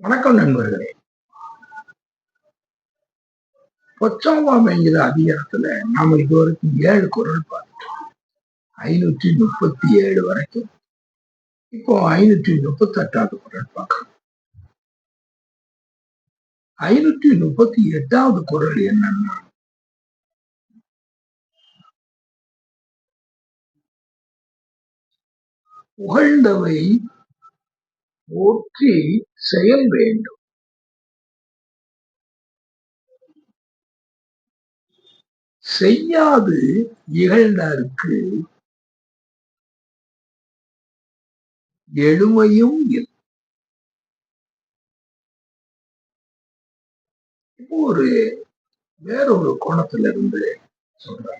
வணக்கம் நண்பர்களே. பொச்சாவாமைங்கிற அதிகாரத்துல நாம இதுவரைக்கும் 7 குறள் பார்த்தோம். 537 வரைக்கும். இப்போ 538வது குறள் பார்க்கணும். 538வது குறள் என்னன்னா, புகழ்ந்தவை போற்றி செயல் வேண்டும். செய்யாது இகழ்ந்தார்க்கு எழுமையும் இல்லை. இப்போ வேறொரு கோணத்துல இருந்து சொல்றேன்.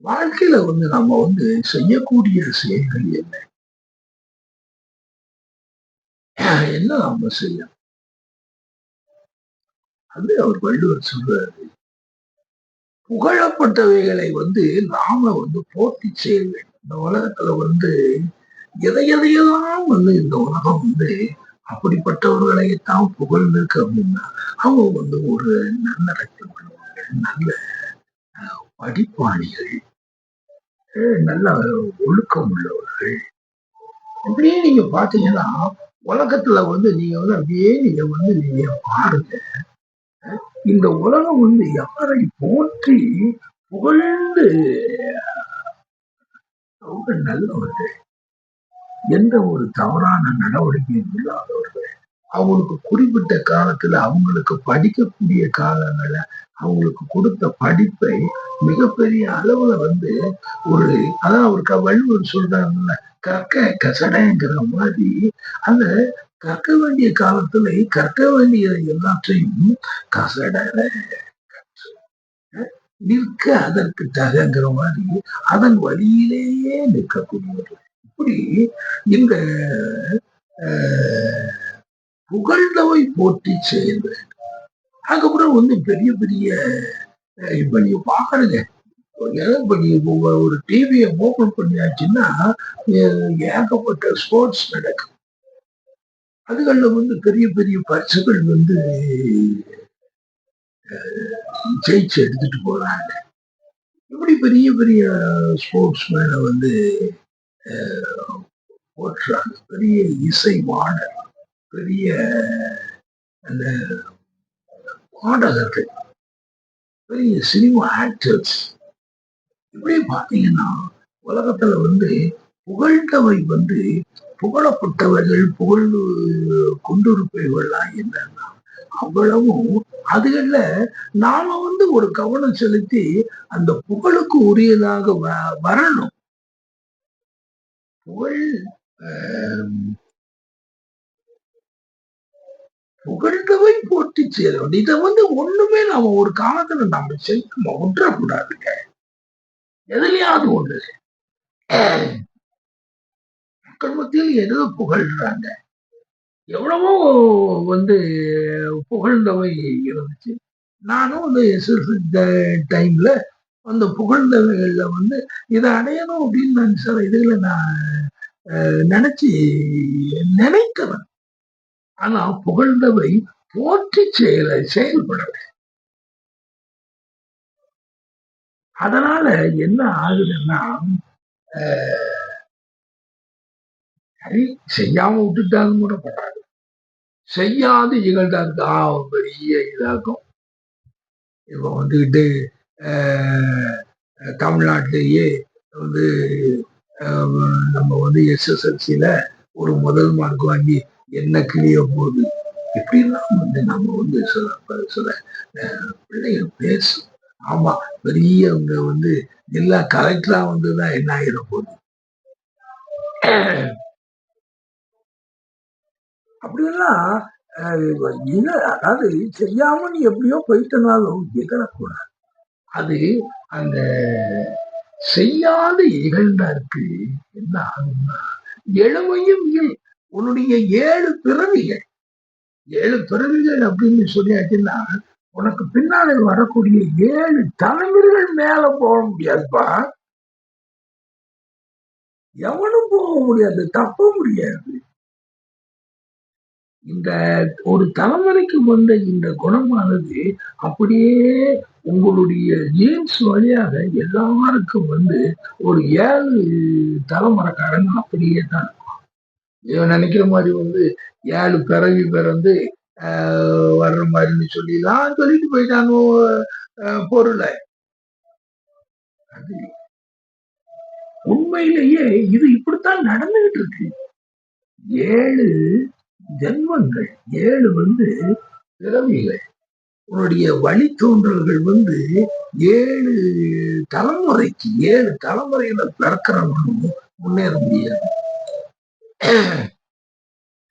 வாழ்க்கையில நம்ம செய்யக்கூடிய செயல்கள் என்ன நம்ம செய்யணும். அது அவர் வள்ளுவர் சொல்றாரு, புகழப்பட்டவைகளை நாம போற்றி செய்ய வேண்டும். இந்த உலகத்துல எதையெல்லாம் இந்த உலகம் அப்படிப்பட்டவர்களைத்தான் புகழ்ந்திருக்கு அப்படின்னா, அவங்க ஒரு நன்னடத்தை உள்ளவர்கள், நல்ல படிப்பாளிகள், நல்ல ஒழுக்கம் உள்ளவர்கள். அப்படியே நீங்க பாத்தீங்கன்னா உலகத்துல நீங்க அப்படியே நீங்க பாருங்க. இந்த உலகம் யாரை போற்றி புகழ்ந்து ரொம்ப நல்லவர்கள், எந்த ஒரு தவறான நடவடிக்கையும் இல்லாதவர்கள், அவங்களுக்கு குறிப்பிட்ட காலத்துல அவங்களுக்கு படிக்கக்கூடிய காலங்கள அவங்களுக்கு கொடுத்த படிப்பை மிகப்பெரிய அளவுல ஒரு அதான் அவருக்கு வள்ளுவர் சொல்றாங்கல்ல, கற்க கசடங்கிற மாதிரி அந்த கற்க வேண்டிய காலத்துல கற்க வேண்டிய எல்லாற்றையும் கசட நிற்க அதற்கு தகங்கிற மாதிரி அதன் வழியிலேயே நிற்கக்கூடியவர்கள். இப்படி இந்த புகழ்ந்தவை போற்றி செயல் வேண்டும். அதுக்கப்புறம் பெரிய பெரிய இப்ப நீங்க பாக்குறீங்க, இப்ப நீங்க ஒரு டிவியை ஓபன் பண்ணியாச்சுன்னா ஏகப்பட்ட ஸ்போர்ட்ஸ் நடக்கும். அதுகள்ல பெரிய பெரிய பரிசுகள் ஜெயிச்சு எடுத்துட்டு போறாங்க. இப்படி பெரிய பெரிய ஸ்போர்ட்ஸ் மேன போற்றுறாங்க. பெரிய இசை மாடல், பெரிய அந்த பாடகர்கள், பெரிய சினிமா ஆக்டர்ஸ். இப்படி பாத்தீங்கன்னா உலகத்துல புகழ்ந்தவை புகழப்பட்டவர்கள் புகழ்ந்து கொண்டிருப்பவர்கள்லாம் என்னன்னா அவ்வளவும் அதுகள்ல நாம ஒரு கவனம் செலுத்தி அந்த புகழுக்கு உரியதாக வரணும். புகழ் புகழ்ந்தவை போற்றி சேரும். இதை ஒண்ணுமே நாம ஒரு காலத்துல நாம செய்ய விட்டுறக்கூடாதுங்க. எதுலையாவது ஒண்ணு மக்கள் மத்தியில் எதோ புகழ்றாங்க, எவ்வளவோ புகழ்ந்தவை இருந்துச்சு. நானும் டைம்ல அந்த புகழ்ந்தவைகள்ல இதை அடையணும் அப்படின்னு நான் சில இதுல நான் நினைக்கிறேன். ஆனா புகழ்ந்தவை போற்றி செயல்படல. அதனால என்ன ஆகுதுன்னா, செய்யாம விட்டுட்டாலும் கூட படாது, செய்யாது இகழ்ந்தாருக்கு பெரிய இதாகும். இப்ப தமிழ்நாட்டிலேயே நம்ம SSLCல ஒரு முதல் மார்க் வாங்கி என்ன கிளிய போகுது இப்படிலாம் நம்ம சில பிள்ளைகள் பேசும். ஆமா, பெரியவங்க எல்லா கலெக்டரா வந்துதான் என்ன ஆகிட போகுது. அப்படியெல்லாம் அதாவது செய்யாம நீ எப்படியோ போயிட்டனாலும் இகழக்கூடாது. அது அந்த செய்யாது இகழ்ந்தாருக்கு என்ன ஆகும்னா, எழுமையும் உன்னுடைய 7 பிறவிகள் அப்படின்னு சொல்லியாச்சுன்னா உனக்கு பின்னாலே வரக்கூடிய 7 தலைமுறைகள் மேல போக முடியாதுப்பா. எவனும் போக முடியாது, தப்ப முடியாது. இந்த ஒரு தலைமுறைக்கு வந்த இந்த குணமானது அப்படியே உங்களுடைய ஜீன்ஸ் வழியாக எல்லாருக்கும் வந்து ஒரு 7 தலைமுறைக்காரங்க அப்படியே தான். இவன் நினைக்கிற மாதிரி வந்து 7 பிறவி பிறந்து வர்ற மாதிரின்னு சொல்லிலாம் சொல்லிட்டு போயிட்டாங்க பொருளை. அது உண்மையிலேயே இது இப்படித்தான் நடந்துகிட்டு இருக்கு. 7 ஜென்மங்கள், 7 வந்து பிறவிகள். உன்னுடைய வழித்தோன்றல்கள் வந்து 7 தலைமுறைக்கு 7 தலைமுறையில பிறக்கிறவனும் முன்னேற முடியாது.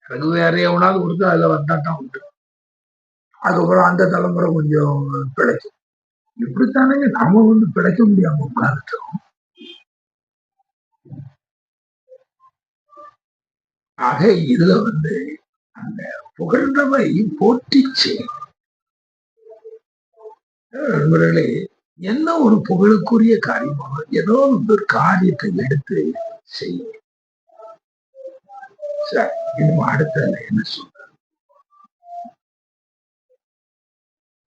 அது வேற எவனாவது கொடுத்து அதுல வந்தாட்டம் உண்டு. அதுக்கப்புறம் அந்த தலைமுறை கொஞ்சம் பிழைக்கும். இப்படித்தானே நாம வந்து பிழைக்க முடியாம உட்கார்ந்துட்டோம். ஆக இதுல வந்து அந்த புகழ்ந்தவை போற்றிச்சு. நண்பர்களே, என்ன ஒரு புகழுக்குரிய காரியமாக ஏதோ ஒரு காரியத்தை எடுத்து செய்யும். சரி, இன்னும் அடுத்த என்ன சொல்ற